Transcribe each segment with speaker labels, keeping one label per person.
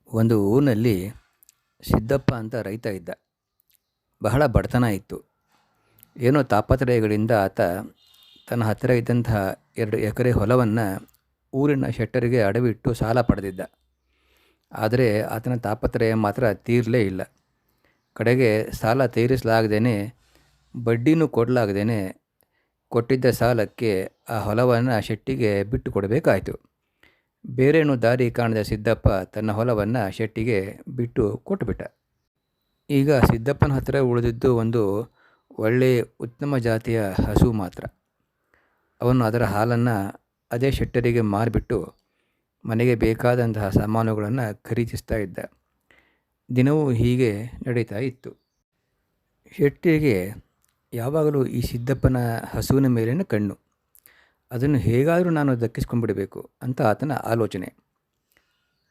Speaker 1: ಒಂದು ಊರಿನಲ್ಲಿ ಸಿದ್ದಪ್ಪ ಅಂತ ರೈತ ಇದ್ದ. ಬಹಳ ಬಡತನ ಇತ್ತು. ಏನೋ ತಾಪತ್ರಯಗಳಿಂದ ಆತ ತನ್ನ ಹತ್ತಿರ ಇದ್ದಂತಹ 2 ಎಕರೆ ಹೊಲವನ್ನು ಊರಿನ ಶೆಟ್ಟರಿಗೆ ಅಡವಿಟ್ಟು ಸಾಲ ಪಡೆದಿದ್ದ. ಆದರೆ ಆತನ ತಾಪತ್ರಯ ಮಾತ್ರ ತೀರಲೇ ಇಲ್ಲ. ಕಡೆಗೆ ಸಾಲ ತೀರಿಸಲಾಗದೇ, ಬಡ್ಡಿನೂ ಕೊಡಲಾಗದೇ ಕೊಟ್ಟಿದ್ದ ಸಾಲಕ್ಕೆ ಆ ಹೊಲವನ್ನು ಶೆಟ್ಟಿಗೆ ಬಿಟ್ಟು ಕೊಡಬೇಕಾಯಿತು. ಬೇರೇನೂ ದಾರಿ ಕಾಣದ ಸಿದ್ದಪ್ಪ ತನ್ನ ಹೊಲವನ್ನು ಶೆಟ್ಟಿಗೆ ಬಿಟ್ಟು ಕೊಟ್ಟುಬಿಟ್ಟ. ಈಗ ಸಿದ್ದಪ್ಪನ ಹತ್ತಿರ ಉಳಿದಿದ್ದು ಒಂದು ಒಳ್ಳೆಯ ಉತ್ತಮ ಜಾತಿಯ ಹಸು ಮಾತ್ರ. ಅವನು ಅದರ ಹಾಲನ್ನು ಅದೇ ಶೆಟ್ಟರಿಗೆ ಮಾರಿಬಿಟ್ಟು ಮನೆಗೆ ಬೇಕಾದಂತಹ ಸಾಮಾನುಗಳನ್ನು ಖರೀದಿಸ್ತಾ ಇದ್ದ. ದಿನವೂ ಹೀಗೆ ನಡೀತಾ ಇತ್ತು. ಶೆಟ್ಟಿಗೆ ಯಾವಾಗಲೂ ಈ ಸಿದ್ದಪ್ಪನ ಹಸುವಿನ ಮೇಲಿನ ಕಣ್ಣು. ಅದನ್ನು ಹೇಗಾದರೂ ನಾನು ದಕ್ಕಿಸ್ಕೊಂಡ್ಬಿಡಬೇಕು ಅಂತ ಆತನ ಆಲೋಚನೆ.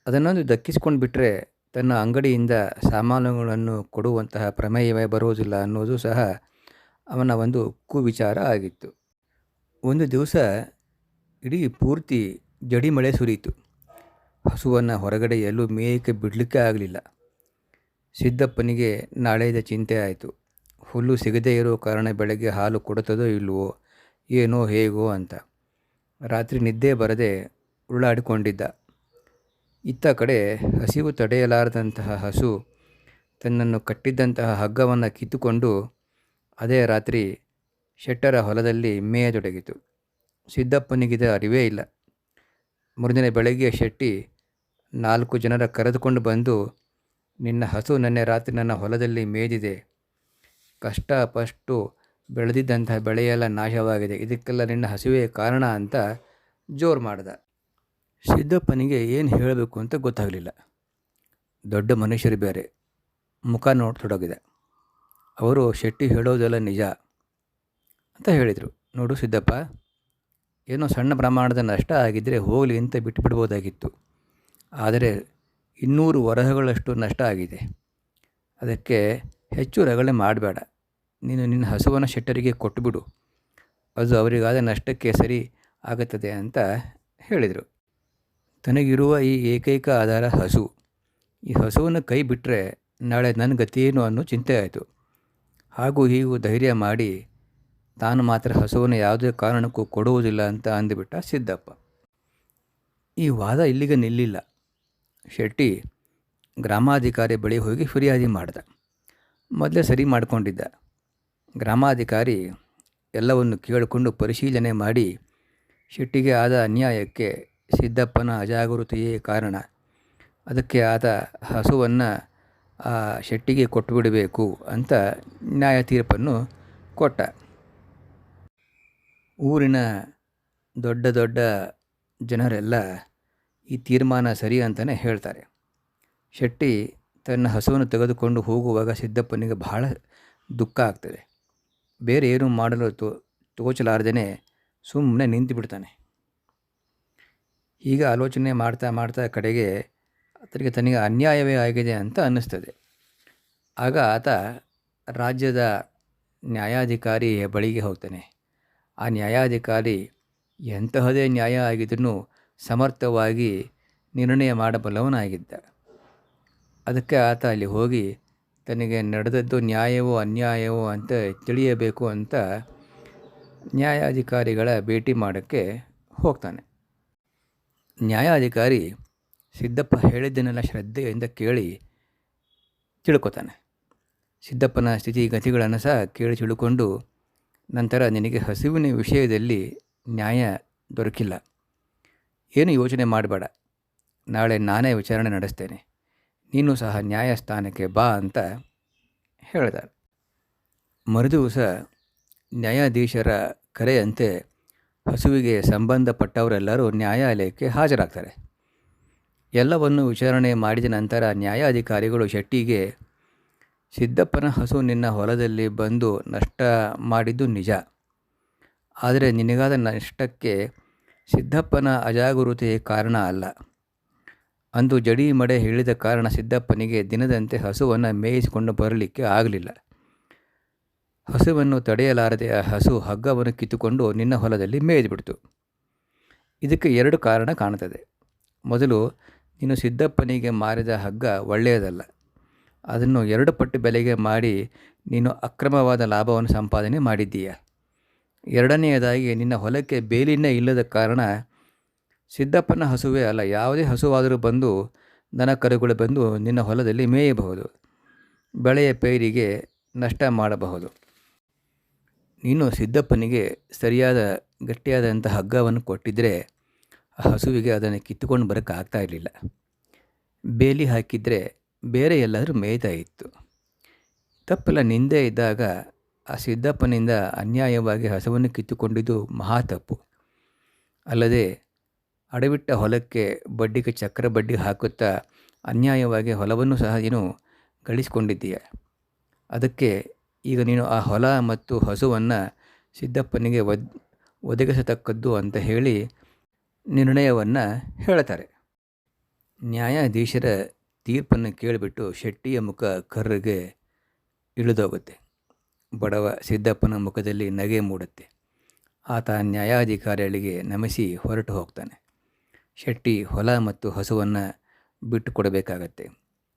Speaker 1: ಅದನ್ನೊಂದು ದಕ್ಕಿಸ್ಕೊಂಡು ಬಿಟ್ಟರೆ ತನ್ನ ಅಂಗಡಿಯಿಂದ ಸಾಮಾನುಗಳನ್ನು ಕೊಡುವಂತಹ ಪ್ರಮೇಯವೇ ಬರುವುದಿಲ್ಲ ಅನ್ನೋದು ಸಹ ಅವನ ಒಂದು ಕುವಿಚಾರ ಆಗಿತ್ತು. ಒಂದು ದಿವಸ ಇಡೀ ಪೂರ್ತಿ ಜಡಿ ಮಳೆ ಸುರಿಯಿತು. ಹಸುವನ್ನು ಹೊರಗಡೆ ಎಲ್ಲೂ ಮೇಯಕ್ಕೆ ಬಿಡಲಿಕ್ಕೆ ಆಗಲಿಲ್ಲ. ಸಿದ್ದಪ್ಪನಿಗೆ ನಾಳೆಯ ಚಿಂತೆ ಆಯಿತು. ಹುಲ್ಲು ಸಿಗದೇ ಇರೋ ಕಾರಣ ಬೆಳಗ್ಗೆ ಹಾಲು ಕೊಡುತ್ತದೋ ಇಲ್ಲವೋ ಏನೋ ಹೇಗೋ ಅಂತ ರಾತ್ರಿ ನಿದ್ದೆ ಬರದೆ ಉರುಳಾಡಿಕೊಂಡಿದ್ದ. ಇತ್ತ ಕಡೆ ಹಸಿವು ತಡೆಯಲಾರದಂತಹ ಹಸು ತನ್ನನ್ನು ಕಟ್ಟಿದ್ದಂತಹ ಹಗ್ಗವನ್ನು ಕಿತ್ತುಕೊಂಡು ಅದೇ ರಾತ್ರಿ ಶೆಟ್ಟರ ಹೊಲದಲ್ಲಿ ಮೇಯತೊಡಗಿತು. ಸಿದ್ದಪ್ಪನಿಗಿದ ಅರಿವೇ ಇಲ್ಲ. ಮರುದಿನ ಬೆಳಗ್ಗೆ ಶೆಟ್ಟಿ 4 ಜನರ ಕರೆದುಕೊಂಡು ಬಂದು, ನಿನ್ನ ಹಸು ನೆನ್ನೆ ರಾತ್ರಿ ನನ್ನ ಹೊಲದಲ್ಲಿ ಮೇಯ್ದಿದೆ. ಕಷ್ಟಪಟ್ಟು ಬೆಳೆದಿದ್ದಂತಹ ಬೆಳೆಯೆಲ್ಲ ನಾಶವಾಗಿದೆ. ಇದಕ್ಕೆಲ್ಲ ನಿನ್ನ ಹಸುವೇ ಕಾರಣ ಅಂತ ಜೋರು ಮಾಡ್ದ. ಸಿದ್ದಪ್ಪನಿಗೆ ಏನು ಹೇಳಬೇಕು ಅಂತ ಗೊತ್ತಾಗಲಿಲ್ಲ. ದೊಡ್ಡ ಮನುಷ್ಯರು ಬೇರೆ, ಮುಖ ನೋಡತೊಡಗಿದ. ಅವರು ಶೆಟ್ಟಿ ಹೇಳೋದೆಲ್ಲ ನಿಜ ಅಂತ ಹೇಳಿದರು. ನೋಡು ಸಿದ್ದಪ್ಪ, ಏನೋ ಸಣ್ಣ ಪ್ರಮಾಣದ ನಷ್ಟ ಆಗಿದ್ದರೆ ಹೋಗಲಿ ಅಂತ ಬಿಟ್ಟುಬಿಡ್ಬೋದಾಗಿತ್ತು. ಆದರೆ 200 ವರಹಗಳಷ್ಟು ನಷ್ಟ ಆಗಿದೆ. ಅದಕ್ಕೆ ಹೆಚ್ಚು ರಗಳೆ ಮಾಡಬೇಡ. ನೀನು ನಿನ್ನ ಹಸುವನ್ನು ಶೆಟ್ಟರಿಗೆ ಕೊಟ್ಟುಬಿಡು. ಅದು ಅವರಿಗಾದ ನಷ್ಟಕ್ಕೆ ಸರಿ ಆಗುತ್ತದೆ ಅಂತ ಹೇಳಿದರು. ತನಗಿರುವ ಈ ಏಕೈಕ ಆಧಾರ ಹಸು. ಈ ಹಸುವನ್ನು ಕೈ ಬಿಟ್ಟರೆ ನಾಳೆ ನನ್ನ ಗತಿಯೇನು ಅನ್ನೋ ಚಿಂತೆ ಆಯಿತು. ಹಾಗೂ ಹೀಗೂ ಧೈರ್ಯ ಮಾಡಿ ತಾನು ಮಾತ್ರ ಹಸುವನ್ನು ಯಾವುದೇ ಕಾರಣಕ್ಕೂ ಕೊಡುವುದಿಲ್ಲ ಅಂತ ಅಂದುಬಿಟ್ಟ ಸಿದ್ದಪ್ಪ. ಈ ವಾದ ಇಲ್ಲಿಗೆ ನಿಲ್ಲಿಲ್ಲ. ಶೆಟ್ಟಿ ಗ್ರಾಮಾಧಿಕಾರಿ ಬಳಿ ಹೋಗಿ ಫಿರ್ಯಾದಿ ಮಾಡ್ದ. ಮೊದಲೇ ಸರಿ ಮಾಡಿಕೊಂಡಿದ್ದ. ಗ್ರಾಮಾಧಿಕಾರಿ ಎಲ್ಲವನ್ನು ಕೇಳಿಕೊಂಡು ಪರಿಶೀಲನೆ ಮಾಡಿ ಶೆಟ್ಟಿಗೆ ಆದ ಅನ್ಯಾಯಕ್ಕೆ ಸಿದ್ದಪ್ಪನ ಅಜಾಗರೂಕತೆಯೇ ಕಾರಣ. ಅದಕ್ಕೆ ಆತ ಹಸುವನ್ನು ಆ ಶೆಟ್ಟಿಗೆ ಕೊಟ್ಟುಬಿಡಬೇಕು ಅಂತ ನ್ಯಾಯ ತೀರ್ಪನ್ನು ಕೊಟ್ಟ. ಊರಿನ ದೊಡ್ಡ ದೊಡ್ಡ ಜನರೆಲ್ಲ ಈ ತೀರ್ಮಾನ ಸರಿ ಅಂತಲೇ ಹೇಳ್ತಾರೆ. ಶೆಟ್ಟಿ ತನ್ನ ಹಸುವನ್ನು ತೆಗೆದುಕೊಂಡು ಹೋಗುವಾಗ ಸಿದ್ದಪ್ಪನಿಗೆ ಬಹಳ ದುಃಖ ಆಗ್ತದೆ. ಬೇರೆ ಏನು ಮಾಡಲು ತೋಚಲಾರ್ದೇ ಸುಮ್ಮನೆ ನಿಂತು ಬಿಡ್ತಾನೆ. ಹೀಗೆ ಆಲೋಚನೆ ಮಾಡ್ತಾ ಮಾಡ್ತಾ ಕಡೆಗೆ ತನಗೆ ಅನ್ಯಾಯವೇ ಆಗಿದೆ ಅಂತ ಅನ್ನಿಸ್ತದೆ. ಆಗ ಆತ ರಾಜ್ಯದ ನ್ಯಾಯಾಧಿಕಾರಿ ಬಳಿಗೆ ಹೋಗ್ತಾನೆ. ಆ ನ್ಯಾಯಾಧಿಕಾರಿ ಎಂತಹದೇ ನ್ಯಾಯ ಆಗಿದ್ರೂ ಸಮರ್ಥವಾಗಿ ನಿರ್ಣಯ ಮಾಡಬಲ್ಲವನಾಗಿದ್ದ. ಅದಕ್ಕೆ ಆತ ಅಲ್ಲಿ ಹೋಗಿ ತನಗೆ ನಡೆದದ್ದು ನ್ಯಾಯವೋ ಅನ್ಯಾಯವೋ ಅಂತ ತಿಳಿಯಬೇಕು ಅಂತ ನ್ಯಾಯಾಧಿಕಾರಿಗಳ ಭೇಟಿ ಮಾಡೋಕ್ಕೆ ಹೋಗ್ತಾನೆ. ನ್ಯಾಯಾಧಿಕಾರಿ ಸಿದ್ದಪ್ಪ ಹೇಳಿದ್ದನ್ನೆಲ್ಲ ಶ್ರದ್ಧೆಯಿಂದ ಕೇಳಿ ತಿಳ್ಕೊತಾನೆ. ಸಿದ್ದಪ್ಪನ ಸ್ಥಿತಿಗತಿಗಳನ್ನು ಸಹ ಕೇಳಿ ತಿಳ್ಕೊಂಡು ನಂತರ ನಿನಗೆ ಹಸುವಿನ ವಿಷಯದಲ್ಲಿ ನ್ಯಾಯ ದೊರಕಿಲ್ಲ, ಏನು ಯೋಚನೆ ಮಾಡಬೇಡ, ನಾಳೆ ನಾನೇ ವಿಚಾರಣೆ ನಡೆಸ್ತೇನೆ, ನೀನು ಸಹ ನ್ಯಾಯಸ್ಥಾನಕ್ಕೆ ಬಾ ಅಂತ ಹೇಳಿದ. ಮರುದಿವಸ ನ್ಯಾಯಾಧೀಶರ ಕರೆಯಂತೆ ಹಸುವಿಗೆ ಸಂಬಂಧಪಟ್ಟವರೆಲ್ಲರೂ ನ್ಯಾಯಾಲಯಕ್ಕೆ ಹಾಜರಾಗ್ತಾರೆ. ಎಲ್ಲವನ್ನು ವಿಚಾರಣೆ ಮಾಡಿದ ನಂತರ ನ್ಯಾಯಾಧಿಕಾರಿಗಳು ಶೆಟ್ಟಿಗೆ, ಸಿದ್ದಪ್ಪನ ಹಸು ನಿನ್ನ ಹೊಲದಲ್ಲಿ ಬಂದು ನಷ್ಟ ಮಾಡಿದ್ದು ನಿಜ. ಆದರೆ ನಿನಗಾದ ನಷ್ಟಕ್ಕೆ ಸಿದ್ದಪ್ಪನ ಅಜಾಗರೂಕತೆಯೇ ಕಾರಣ ಅಲ್ಲ. ಅಂದು ಜಡಿ ಮಡೆ ಹೇಳಿದ ಕಾರಣ ಸಿದ್ದಪ್ಪನಿಗೆ ದಿನದಂತೆ ಹಸುವನ್ನು ಮೇಯಿಸಿಕೊಂಡು ಬರಲಿಕ್ಕೆ ಆಗಲಿಲ್ಲ. ಹಸುವನ್ನು ತಡೆಯಲಾರದೆ ಆ ಹಸು ಹಗ್ಗವನ್ನು ಕಿತ್ತುಕೊಂಡು ನಿನ್ನ ಹೊಲದಲ್ಲಿ ಮೇಯ್ದುಬಿಡ್ತು. ಇದಕ್ಕೆ 2 ಕಾರಣ ಕಾಣುತ್ತದೆ. ಮೊದಲು, ನೀನು ಸಿದ್ದಪ್ಪನಿಗೆ ಮಾರಿದ ಹಗ್ಗ ಒಳ್ಳೆಯದಲ್ಲ. ಅದನ್ನು 2 ಪಟ್ಟು ಬೆಲೆಗೆ ಮಾಡಿ ನೀನು ಅಕ್ರಮವಾದ ಲಾಭವನ್ನು ಸಂಪಾದನೆ ಮಾಡಿದ್ದೀಯ. ಎರಡನೆಯದಾಗಿ ನಿನ್ನ ಹೊಲಕ್ಕೆ ಬೇಲಿನೇ ಇಲ್ಲದ ಕಾರಣ ಸಿದ್ದಪ್ಪನ ಹಸುವೇ ಅಲ್ಲ, ಯಾವುದೇ ಹಸುವಾದರೂ ಬಂದು ದನ ಕರುಗಳು ಬಂದು ನಿನ್ನ ಹೊಲದಲ್ಲಿ ಮೇಯಬಹುದು, ಬೆಳೆಯ ಪೈರಿಗೆ ನಷ್ಟ ಮಾಡಬಹುದು. ನೀನು ಸಿದ್ದಪ್ಪನಿಗೆ ಸರಿಯಾದ ಗಟ್ಟಿಯಾದಂಥ ಹಗ್ಗವನ್ನು ಕೊಟ್ಟಿದ್ದರೆ ಆ ಹಸುವಿಗೆ ಅದನ್ನು ಕಿತ್ತುಕೊಂಡು ಬರೋಕ್ಕೆ ಆಗ್ತಾ ಇರಲಿಲ್ಲ. ಬೇಲಿ ಹಾಕಿದರೆ ಬೇರೆ ಎಲ್ಲಾದರೂ ಮೇಯ್ತಾ ಇತ್ತು. ತಪ್ಪೆಲ್ಲ ನಿಂದೇ ಇದ್ದಾಗ ಆ ಸಿದ್ದಪ್ಪನಿಂದ ಅನ್ಯಾಯವಾಗಿ ಹಸುವನ್ನು ಕಿತ್ತುಕೊಂಡಿದ್ದು ಮಹಾ ತಪ್ಪು. ಅಲ್ಲದೆ ಅಡವಿಟ್ಟ ಹೊಲಕ್ಕೆ ಬಡ್ಡಿಗೆ ಚಕ್ರ ಬಡ್ಡಿ ಹಾಕುತ್ತಾ ಅನ್ಯಾಯವಾಗಿ ಹೊಲವನ್ನು ಸಹ ನೀನು ಗಳಿಸಿಕೊಂಡಿದ್ದೀಯ. ಅದಕ್ಕೆ ಈಗ ನೀನು ಆ ಹೊಲ ಮತ್ತು ಹಸುವನ್ನು ಸಿದ್ದಪ್ಪನಿಗೆ ಒದಗಿಸತಕ್ಕದ್ದು ಅಂತ ಹೇಳಿ ನಿರ್ಣಯವನ್ನು ಹೇಳ್ತಾರೆ. ನ್ಯಾಯಾಧೀಶರ ತೀರ್ಪನ್ನು ಕೇಳಿಬಿಟ್ಟು ಶೆಟ್ಟಿಯ ಮುಖ ಕರ್ರಿಗೆ ಇಳಿದೋಗುತ್ತೆ. ಬಡವ ಸಿದ್ದಪ್ಪನ ಮುಖದಲ್ಲಿ ನಗೆ ಮೂಡುತ್ತೆ. ಆತ ನ್ಯಾಯಾಧಿಕಾರಿಗಳಿಗೆ ನಮಿಸಿ ಹೊರಟು ಹೋಗ್ತಾನೆ. ಶೆಟ್ಟಿ ಹೊಲ ಮತ್ತು ಹಸುವನ್ನು ಬಿಟ್ಟು ಕೊಡಬೇಕಾಗತ್ತೆ.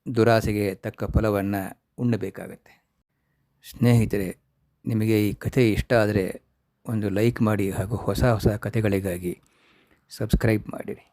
Speaker 1: ದುರಾಸೆಗೆ ತಕ್ಕ ಫಲವನ್ನು ಉಣ್ಣಬೇಕಾಗತ್ತೆ. ಸ್ನೇಹಿತರೆ, ನಿಮಗೆ ಈ ಕಥೆ ಇಷ್ಟ ಆದರೆ ಒಂದು ಲೈಕ್ ಮಾಡಿ ಹಾಗೂ ಹೊಸ ಹೊಸ ಕಥೆಗಳಿಗಾಗಿ ಸಬ್ಸ್ಕ್ರೈಬ್ ಮಾಡಿರಿ.